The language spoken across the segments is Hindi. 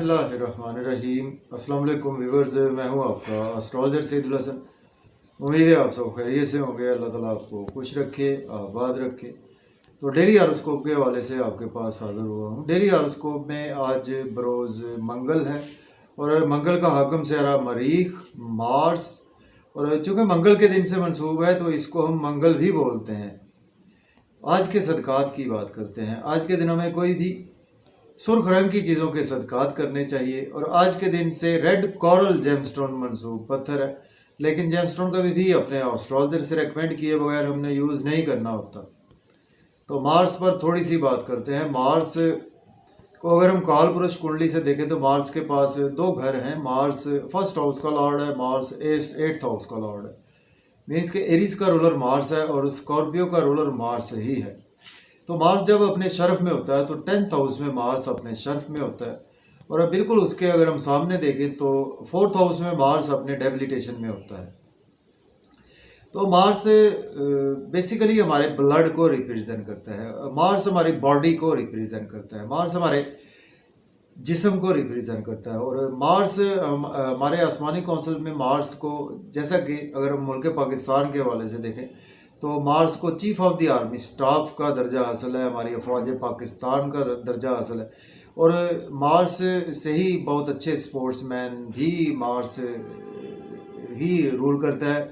बिस्मिल्लाहिर्रहमानिर्रहीम। अस्सलाम वालेकुम व्यूअर्स, मैं हूं आपका एस्ट्रोलॉजर सैदुल हसन। उम्मीद है आप सब खैरियत से होंगे। अल्लाह ताला आपको खुश रखे, आबाद रखे। तो डेली हॉरोस्कोप के हवाले से आपके पास हाज़िर हुआ हूं। डेली हॉरोस्कोप में आज बरोज़ मंगल है और मंगल का हाकम सारा मरीख मार्स, और चूँकि मंगल के दिन से मंसूब है तो इसको हम मंगल भी बोलते हैं। आज के सदक़ात की बात करते हैं। आज के दिनों में कोई भी सुर्ख रंग की चीज़ों के सदक़ात करने चाहिए। और आज के दिन से रेड कोरल जेमस्टोन मंसूब पत्थर है, लेकिन जेमस्टोन कभी भी अपने एस्ट्रोलॉजर से रेकमेंड किए बगैर हमने यूज़ नहीं करना होता। तो मार्स पर थोड़ी सी बात करते हैं। मार्स को अगर हम काल पुरुष कुंडली से देखें तो मार्स के पास दो घर हैं। मार्स फर्स्ट हाउस का लॉर्ड है, मार्स एट्थ हाउस का लॉर्ड है। मीन्स के एरीज का रूलर मार्स है और स्कॉर्पियो का रूलर मार्स ही है। तो मार्स जब अपने शर्फ में होता है तो 10th हाउस में मार्स अपने शर्फ में होता है, और बिल्कुल उसके अगर हम सामने देखें तो 4th हाउस में मार्स अपने डेबिलिटेशन में होता है। तो मार्स बेसिकली हमारे ब्लड को रिप्रेजेंट करता है, मार्स हमारी बॉडी को रिप्रेजेंट करता है, मार्स हमारे जिस्म को रिप्रेजेंट करता है। और मार्स हमारे आसमानी कौंसिल में मार्स को, जैसा कि अगर हम मुल्क पाकिस्तान के हवाले से देखें तो मार्स को chief of the army staff का दर्जा हासिल है, हमारी अफवाज पाकिस्तान का दर्जा हासिल है। और मार्स से ही बहुत अच्छे स्पोर्ट्समैन भी मार्स ही रूल करता है।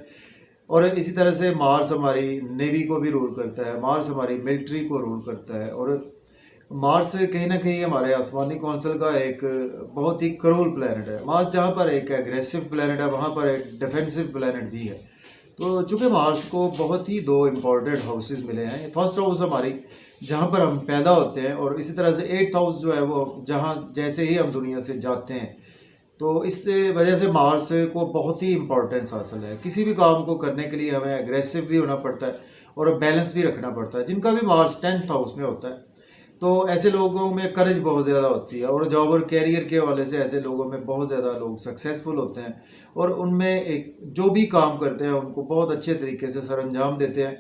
और इसी तरह से मार्स हमारी नेवी को भी रूल करता है, मार्स हमारी मिलिट्री को रूल करता है। और मार्स कहीं ना कहीं हमारे आसमानी कौंसिल का एक बहुत ही क्रूल प्लैनेट है। मार्स जहाँ पर एक एग्रेसिव प्लैनेट है वहाँ पर एक डिफेंसिव प्लैनेट भी है। तो चूँकि मार्स को बहुत ही दो इम्पॉर्टेंट हाउसेस मिले हैं। फर्स्ट हाउस हमारी जहाँ पर हम पैदा होते हैं, और इसी तरह से 8th हाउस जो है वो जहाँ जैसे ही हम दुनिया से जाते हैं। तो इस वजह से मार्स को बहुत ही इम्पोर्टेंस हासिल है। किसी भी काम को करने के लिए हमें एग्रेसिव भी होना पड़ता है और बैलेंस भी रखना पड़ता है। जिनका भी मार्स 10th हाउस में होता है तो ऐसे लोगों में करेज बहुत ज़्यादा होती है, और जॉब और कैरियर के हवाले से ऐसे लोगों में बहुत ज़्यादा लोग सक्सेसफुल होते हैं, और उनमें एक जो भी काम करते हैं उनको बहुत अच्छे तरीके से सर अंजाम देते हैं।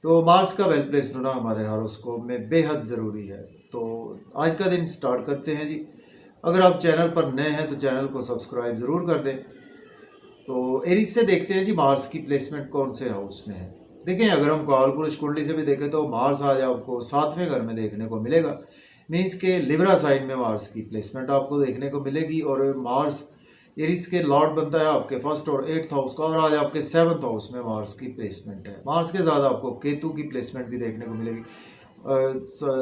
तो मार्स का वेल प्लेस्ड होना हमारे हॉरोस्कोप में बेहद ज़रूरी है। तो आज का दिन स्टार्ट करते हैं जी। अगर आप चैनल पर नए हैं तो चैनल को सब्सक्राइब ज़रूर कर दें। तो एरीज से देखते हैं जी मार्स की प्लेसमेंट कौन से हाउस में है। देखें, अगर हम काल पुरुष कुंडली से भी देखें तो मार्स आज आपको 7वें घर में देखने को मिलेगा। मीन्स के लिब्रा साइन में मार्स की प्लेसमेंट आपको देखने को मिलेगी। और मार्स एरीज के लॉर्ड बनता है आपके फर्स्ट और 8th हाउस का, और आज आपके 7th हाउस में मार्स की प्लेसमेंट है। मार्स के साथ आपको केतु की प्लेसमेंट भी देखने को मिलेगी।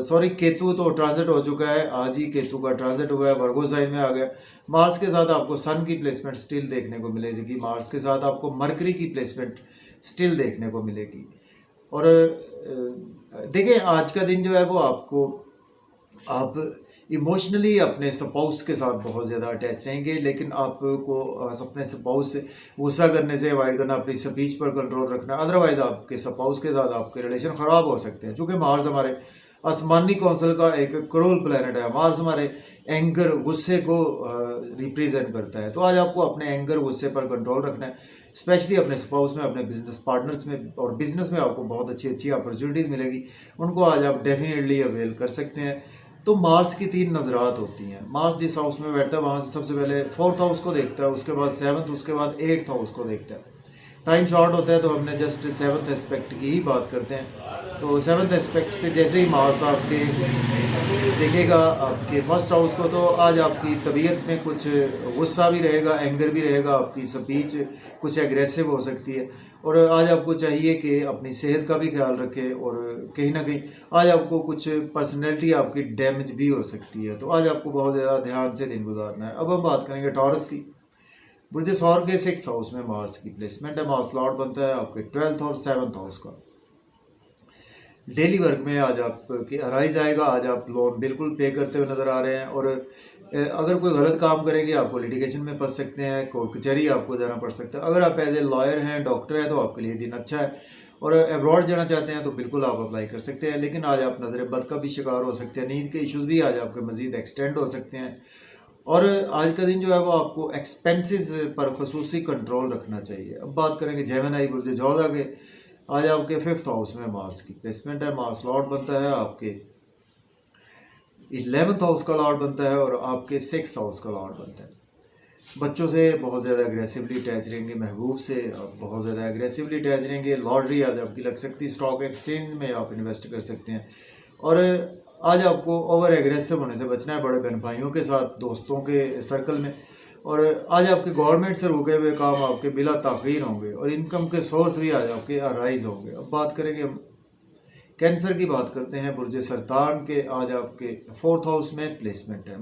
सॉरी, केतु तो ट्रांजिट हो चुका है, आज ही केतु का ट्रांजिट हुआ है, वर्गो साइन में आ गया। मार्स के साथ आपको सन की प्लेसमेंट स्टिल देखने को मिलेगी। मार्स के साथ आपको मरकरी की प्लेसमेंट स्टिल देखने को मिलेगी। और देखिए, आज का दिन जो है वो आपको आप इमोशनली अपने स्पाउस के साथ बहुत ज़्यादा अटैच रहेंगे, लेकिन आपको अपने स्पाउस से गुस्सा करने से अवॉइड करना, अपनी स्पीच पर कंट्रोल रखना। अदरवाइज आपके स्पाउस के साथ आपके रिलेशन ख़राब हो सकते हैं। चूँकि मार्स हमारे आसमानी कौंसिल का एक क्रूल प्लैनेट है। मार्स हमारे एंगर, गुस्से को रिप्रेजेंट करता है। तो आज आपको अपने एंगर, गुस्से पर कंट्रोल रखना है, स्पेशली अपने स्पाउस में, अपने बिजनेस पार्टनर्स में। और बिजनेस में आपको बहुत अच्छी अच्छी अपॉर्चुनिटीज़ मिलेगी, उनको आज आप डेफिनेटली अवेल कर सकते हैं। तो मार्स की 3 नज़रात होती हैं। मार्स जिस हाउस में बैठता है वहाँ से सबसे पहले 4th हाउस को देखता है, उसके बाद 7th, उसके बाद 8th हाउस को देखता है। टाइम शॉर्ट होता है तो हमने जस्ट 7th एस्पेक्ट की ही बात करते हैं। तो 7th एस्पेक्ट से जैसे ही मार्स आपके देखेगा आपके फर्स्ट हाउस को, तो आज आपकी तबीयत में कुछ गुस्सा भी रहेगा, एंगर भी रहेगा, आपकी स्पीच कुछ एग्रेसिव हो सकती है। और आज आपको चाहिए कि अपनी सेहत का भी ख्याल रखें, और कहीं ना कहीं आज आपको कुछ पर्सनैलिटी आपकी डैमेज भी हो सकती है। तो आज आपको बहुत ज़्यादा ध्यान से दिन गुजारना है। अब हम बात करेंगे टॉरस की। बुर्ज सौर के 6th हाउस में मार्स की प्लेसमेंट है। मार्स लॉर्ड बनता है आपके 12th और 7th हाउस का। डेली वर्क में आज आपके अराइज आएगा। आज आप लोन बिल्कुल पे करते हुए नज़र आ रहे हैं, और अगर कोई गलत काम करेंगे आपको लिटिगेशन में फंस सकते हैं, कोर्ट कचहरी आपको जाना पड़ सकता है। अगर आप एज ए लॉयर हैं, डॉक्टर हैं, तो आपके लिए दिन अच्छा है। और अब्रॉड जाना चाहते हैं तो बिल्कुल आप अप्लाई कर सकते हैं, लेकिन आज आप नज़र बद का भी शिकार हो सकते हैं। नींद के इश्यूज़ भी आज आपके मज़ीद एक्सटेंड हो सकते हैं। और आज का दिन जो है वो आपको एक्सपेंसेस पर खसूसी कंट्रोल रखना चाहिए। अब बात करेंगे जेमिनी बुर्ज जोधा के। आज आपके 5th हाउस में मार्स की प्लेसमेंट है। मार्स लॉर्ड बनता है आपके 11th हाउस का लॉर्ड बनता है और आपके 6th हाउस का लॉर्ड बनता है। बच्चों से बहुत ज़्यादा एग्रेसिवली अटैच रहेंगे, महबूब से आप बहुत ज़्यादा एग्रेसिवली अटैच रहेंगे। लॉटरी आज आपकी लग सकती है, स्टॉक एक्सचेंज में आप इन्वेस्ट कर सकते हैं। और आज आपको ओवर एग्रेसिव होने से बचना है, बड़े बहन भाइयों के साथ, दोस्तों के सर्कल में। और आज आपके गवर्नमेंट से रुके हुए काम आपके बिला ताख़ीर होंगे और इनकम के सोर्स भी आज आपके अराइज होंगे। अब बात करेंगे हम कैंसर की, बात करते हैं बुर्ज सरतान के। आज आपके 4th हाउस में प्लेसमेंट है।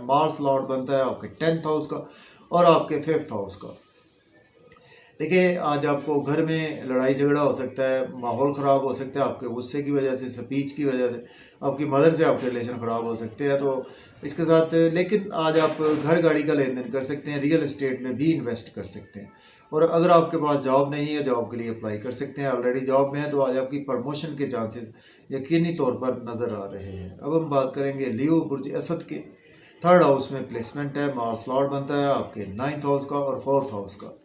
मार्स लॉर्ड बनता है आपके 10th हाउस का और आपके 5th हाउस का। देखिए आज आपको घर में लड़ाई झगड़ा हो सकता है, माहौल ख़राब हो सकता है आपके गुस्से की वजह से, स्पीच की वजह से, आपकी मदर से आपके रिलेशन ख़राब हो सकते हैं। तो इसके साथ लेकिन आज आप घर गाड़ी का लेन देन कर सकते हैं, रियल एस्टेट में भी इन्वेस्ट कर सकते हैं। और अगर आपके पास जॉब नहीं है, जॉब के लिए अप्लाई कर सकते हैं। ऑलरेडी जॉब में है तो आज आपकी प्रमोशन के चांसेस यकीनी तौर पर नज़र आ रहे हैं। अब हम बात करेंगे लियो बुर्ज असद के। 3rd हाउस में प्लेसमेंट है। मार्स लॉर्ड बनता है आपके 9th हाउस का और 4th हाउस का।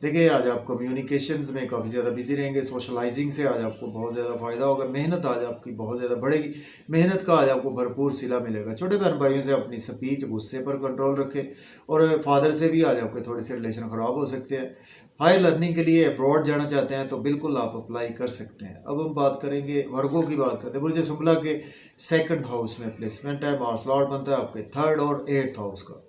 देखिए आज आप कम्युनिकेशंस में काफ़ी ज़्यादा बिजी रहेंगे, सोशलाइजिंग से आज आपको बहुत ज़्यादा फ़ायदा होगा। मेहनत आज आपकी बहुत ज़्यादा बढ़ेगी, मेहनत का आज आपको भरपूर सिला मिलेगा। छोटे बहन भाइयों से अपनी स्पीच, गुस्से पर कंट्रोल रखें। और फादर से भी आज आपके थोड़े से रिलेशन ख़राब हो सकते हैं। हाई लर्निंग के लिए अब्रॉड जाना चाहते हैं तो बिल्कुल आप अप्लाई कर सकते हैं। अब हम बात करेंगे वर्गों की, बात करते हैं बुर्ज शुक्ला के 2nd हाउस में प्लेसमेंट है। मार्स लॉर्ड बनता है आपके 3rd और 8th हाउस का।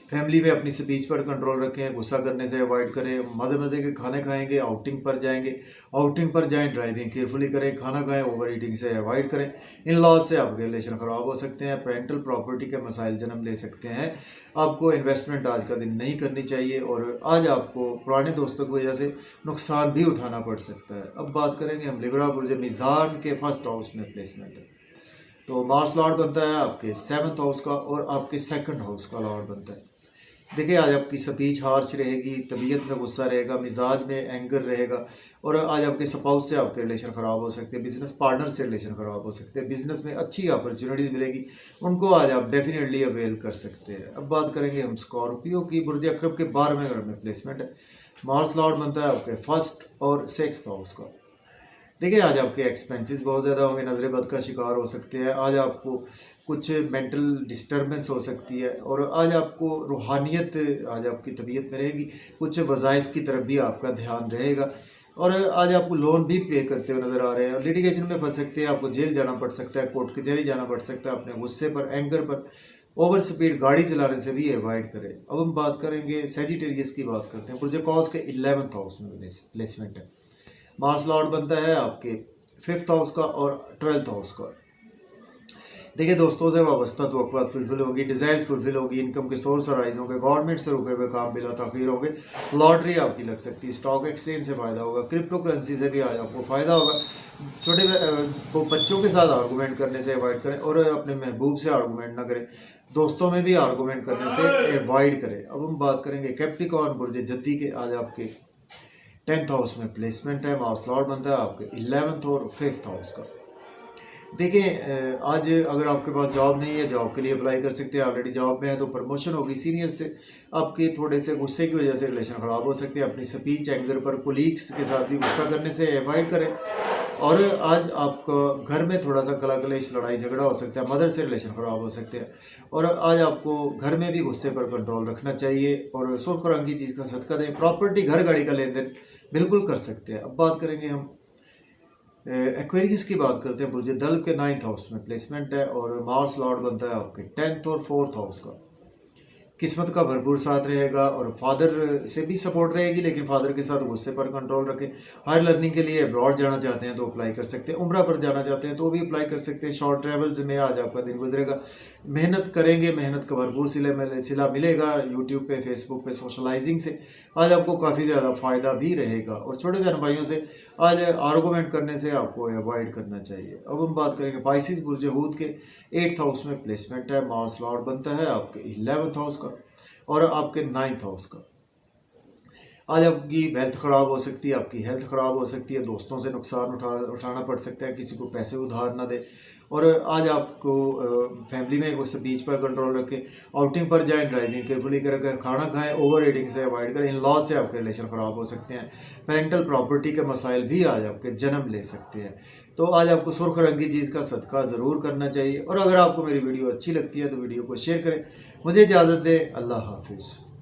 फैमिली में अपनी स्पीच पर कंट्रोल रखें, गुस्सा करने से अवॉइड करें। मज़े मज़े के खाने खाएंगे, आउटिंग पर जाएंगे, आउटिंग पर जाएं, ड्राइविंग केयरफुली करें, खाना खाएं, ओवर ईटिंग से अवॉइड करें। इन लॉज से आपके रिलेशन ख़राब हो सकते हैं, पेरेंटल प्रॉपर्टी के मसाइल जन्म ले सकते हैं। आपको इन्वेस्टमेंट आज का दिन नहीं करनी चाहिए और आज आपको पुराने दोस्तों की वजह से नुकसान भी उठाना पड़ सकता है। अब बात करेंगे हम लिब्रा बुर्ज मीज़ान के 1st हाउस में प्लेसमेंट है। तो मार्स लॉर्ड बनता है आपके 7th हाउस का और आपके 2nd हाउस का लॉर्ड बनता है। देखिए आज आपकी स्पीच हार्श रहेगी, तबीयत में गुस्सा रहेगा, मिजाज में एंगर रहेगा। और आज आपके स्पाउस से आपके रिलेशन ख़राब हो सकते हैं, बिजनेस पार्टनर से रिलेशन ख़राब हो सकते हैं। बिजनेस में अच्छी अपॉर्चुनिटीज़ मिलेगी, उनको आज आप डेफिनेटली अवेल कर सकते हैं। अब बात करेंगे हम स्कॉर्पियो की। बुर्ज अक्रब के 12वें घर में प्लेसमेंट है। मार्स लॉर्ड बनता है आपके 1st और 6th हाउस का। देखिए आज आपके एक्सपेंसेस बहुत ज़्यादा होंगे, नज़र बद का शिकार हो सकते हैं। आज आपको कुछ मेंटल डिस्टर्बेंस हो सकती है और आज आपको रूहानियत, आज आपकी तबीयत में रहेगी, कुछ वज़ाइफ की तरफ भी आपका ध्यान रहेगा। और आज आपको लोन भी पे करते हुए नज़र आ रहे हैं। लिटिगेशन में फंस सकते हैं, आपको जेल जाना पड़ सकता है, कोर्ट कचहरी जाना पड़ सकता है। अपने गुस्से पर, एंगर पर, ओवर स्पीड गाड़ी चलाने से भी अवॉइड करें। अब हम बात करेंगे सैजिटेरियस की, बात करते हैं। बुर्ज कॉस के 11th हाउस में प्लेसमेंट है। मार्स लॉर्ड बनता है आपके 5th हाउस का और 12th हाउस का। देखिए दोस्तों से वाबस्ता तवक्कुआत फुलफिल होगी, डिज़ायर्स फुलफिल होगी, इनकम के सोर्स अराइज होंगे, गवर्नमेंट से रुके हुए काम बिला ताख़ीर होंगे, लॉटरी आपकी लग सकती है, स्टॉक एक्सचेंज से फ़ायदा होगा, क्रिप्टो करेंसी से भी आज आपको फ़ायदा होगा। छोटे बच्चों के साथ आर्गूमेंट करने से अवॉइड करें और अपने महबूब से आर्गूमेंट ना करें, दोस्तों में भी आर्गूमेंट करने से अवॉइड करें। अब हम बात करेंगे कैप्रिकॉर्न बुर्ज जद्दी के। आज आपके 10th हाउस में प्लेसमेंट है। मार्स लॉर्ड बनता है आपके 11th और 5th हाउस का। देखिए आज अगर आपके पास जॉब नहीं है, जॉब के लिए अप्लाई कर सकते हैं। ऑलरेडी जॉब में है तो प्रमोशन होगी। सीनियर से आपके थोड़े से गुस्से की वजह से रिलेशन ख़राब हो सकते हैं। अपनी स्पीच, एंगर पर, कोलीग्स के साथ भी गुस्सा करने से अवॉइड करें। और आज आपका घर में थोड़ा सा कला कलेश, लड़ाई झगड़ा हो सकता है, मदर से रिलेशन ख़राब हो सकते हैं। और आज आपको घर में भी गुस्से पर कंट्रोल रखना चाहिए और सुर्ख रंग की चीज़ का सदका दें। प्रॉपर्टी, घर गाड़ी का लेन देन बिल्कुल कर सकते हैं। अब बात करेंगे हम एक्वेरियस की, बात करते हैं। बुर्ज दल्व के 9th हाउस में प्लेसमेंट है और मार्स लॉर्ड बनता है आपके 10th और 4th हाउस का। किस्मत का भरपूर साथ रहेगा और फादर से भी सपोर्ट रहेगी, लेकिन फादर के साथ गुस्से पर कंट्रोल रखें। हायर लर्निंग के लिए अब्रॉड जाना चाहते हैं तो अप्लाई कर सकते हैं, उम्रा पर जाना चाहते हैं तो भी अप्लाई कर सकते हैं। शॉर्ट ट्रैवल्स में आज आपका दिन गुजरेगा, मेहनत करेंगे, मेहनत का भरपूर सिला मिलेगा। यूट्यूब पे, फेसबुक पे सोशलाइजिंग से आज आपको काफ़ी ज़्यादा फ़ायदा भी रहेगा। और छोटे बहन भाइयों से आज आर्गूमेंट करने से आपको अवॉइड करना चाहिए। अब हम बात करेंगे पाइसिस बुर्ज हूत के 8th हाउस में प्लेसमेंट है। मार्स लॉर्ड बनता है आपके 11th हाउस का और आपके 9th हाउस का। आज आपकी हेल्थ ख़राब हो सकती है, आपकी हेल्थ ख़राब हो सकती है, दोस्तों से नुकसान उठाना पड़ सकता है, किसी को पैसे उधार ना दे। और आज आपको फैमिली में कुछ स्पीच पर कंट्रोल रखें, आउटिंग पर जाएं, ड्राइविंग केयरफुली करें, खाना खाएं, ओवर ईटिंग से अवॉइड करें। इन लॉ से आपके रिलेशन ख़राब हो सकते हैं। पेरेंटल प्रॉपर्टी के मसाइल भी आज आपके जन्म ले सकते हैं। तो आज आपको सुर्ख रंगी चीज़ का सदका ज़रूर करना चाहिए। और अगर आपको मेरी वीडियो अच्छी लगती है तो वीडियो को शेयर करें। मुझे इजाज़त दें। अल्लाह हाफिज़।